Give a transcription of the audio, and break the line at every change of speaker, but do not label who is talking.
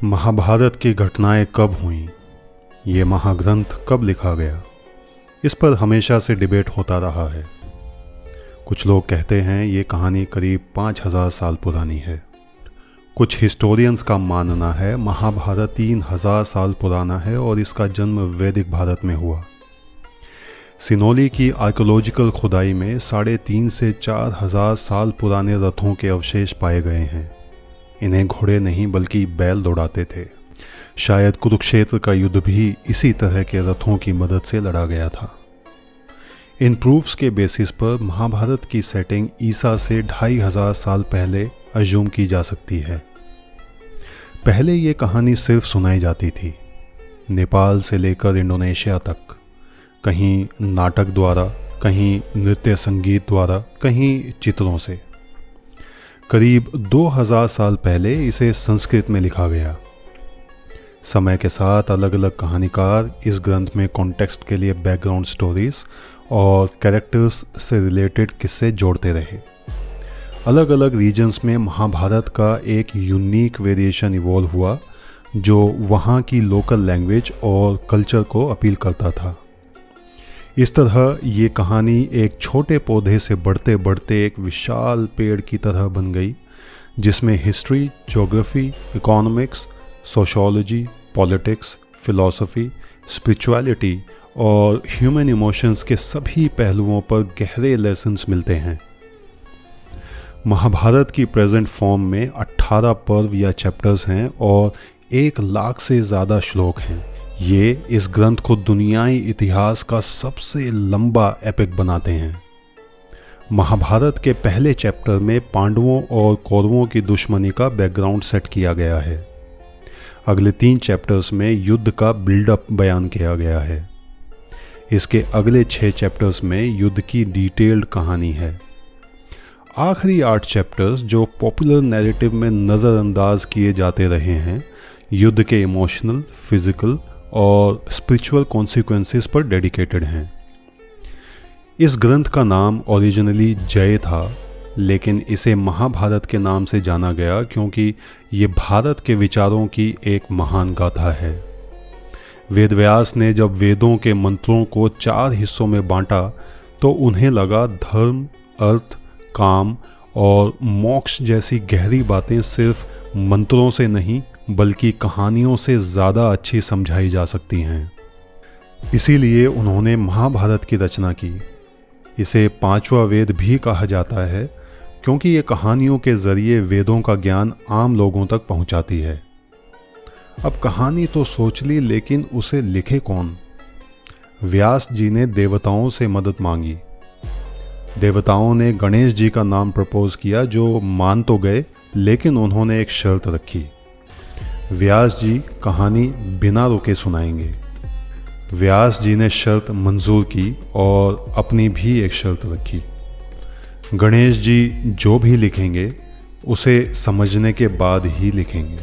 महाभारत की घटनाएं कब हुईं, ये महाग्रंथ कब लिखा गया, इस पर हमेशा से डिबेट होता रहा है। कुछ लोग कहते हैं ये कहानी करीब 5000 साल पुरानी है। कुछ हिस्टोरियंस का मानना है महाभारत 3000 साल पुराना है और इसका जन्म वैदिक भारत में हुआ। सिनोली की आर्कियोलॉजिकल खुदाई में 3.5 से 4000 साल पुराने रथों के अवशेष पाए गए हैं। इन्हें घोड़े नहीं बल्कि बैल दौड़ाते थे। शायद कुरुक्षेत्र का युद्ध भी इसी तरह के रथों की मदद से लड़ा गया था। इन प्रूफ्स के बेसिस पर महाभारत की सेटिंग ईसा से 2500 साल पहले अज्यूम की जा सकती है। पहले ये कहानी सिर्फ सुनाई जाती थी, नेपाल से लेकर इंडोनेशिया तक, कहीं नाटक द्वारा, कहीं नृत्य संगीत द्वारा, कहीं चित्रों से। करीब 2000 साल पहले इसे संस्कृत में लिखा गया। समय के साथ अलग अलग कहानीकार इस ग्रंथ में कॉन्टेक्स्ट के लिए बैकग्राउंड स्टोरीज और कैरेक्टर्स से रिलेटेड किस्से जोड़ते रहे। अलग अलग रीजन्स में महाभारत का एक यूनिक वेरिएशन इवॉल्व हुआ जो वहाँ की लोकल लैंग्वेज और कल्चर को अपील करता था। इस तरह ये कहानी एक छोटे पौधे से बढ़ते बढ़ते एक विशाल पेड़ की तरह बन गई, जिसमें history, geography, economics, sociology, politics, philosophy, spirituality और ह्यूमन इमोशंस के सभी पहलुओं पर गहरे लेसन्स मिलते हैं। महाभारत की प्रेजेंट फॉर्म में 18 पर्व या चैप्टर्स हैं और 1 लाख से ज़्यादा श्लोक हैं। ये इस ग्रंथ को दुनियाई इतिहास का सबसे लंबा एपिक बनाते हैं। महाभारत के पहले चैप्टर में पांडवों और कौरवों की दुश्मनी का बैकग्राउंड सेट किया गया है। अगले 3 चैप्टर्स में युद्ध का बिल्डअप बयान किया गया है। इसके अगले 6 चैप्टर्स में युद्ध की डिटेल्ड कहानी है। आखिरी 8 चैप्टर्स जो पॉपुलर नैरेटिव में नज़रअंदाज किए जाते रहे हैं, युद्ध के इमोशनल, फिजिकल और स्पिरिचुअल कॉन्सिक्वेंसेस पर डेडिकेटेड हैं। इस ग्रंथ का नाम ओरिजिनली जय था, लेकिन इसे महाभारत के नाम से जाना गया क्योंकि ये भारत के विचारों की एक महान गाथा है। वेदव्यास ने जब वेदों के मंत्रों को 4 हिस्सों में बांटा तो उन्हें लगा धर्म, अर्थ, काम और मोक्ष जैसी गहरी बातें सिर्फ मंत्रों से नहीं बल्कि कहानियों से ज़्यादा अच्छी समझाई जा सकती हैं। इसीलिए उन्होंने महाभारत की रचना की। इसे 5वां वेद भी कहा जाता है क्योंकि ये कहानियों के ज़रिए वेदों का ज्ञान आम लोगों तक पहुंचाती है। अब कहानी तो सोच ली, लेकिन उसे लिखे कौन? व्यास जी ने देवताओं से मदद मांगी। देवताओं ने गणेश जी का नाम प्रपोज किया जो मान तो गए, लेकिन उन्होंने एक शर्त रखी। व्यास जी कहानी बिना रुके सुनाएंगे। व्यास जी ने शर्त मंजूर की और अपनी भी एक शर्त रखी। गणेश जी जो भी लिखेंगे उसे समझने के बाद ही लिखेंगे।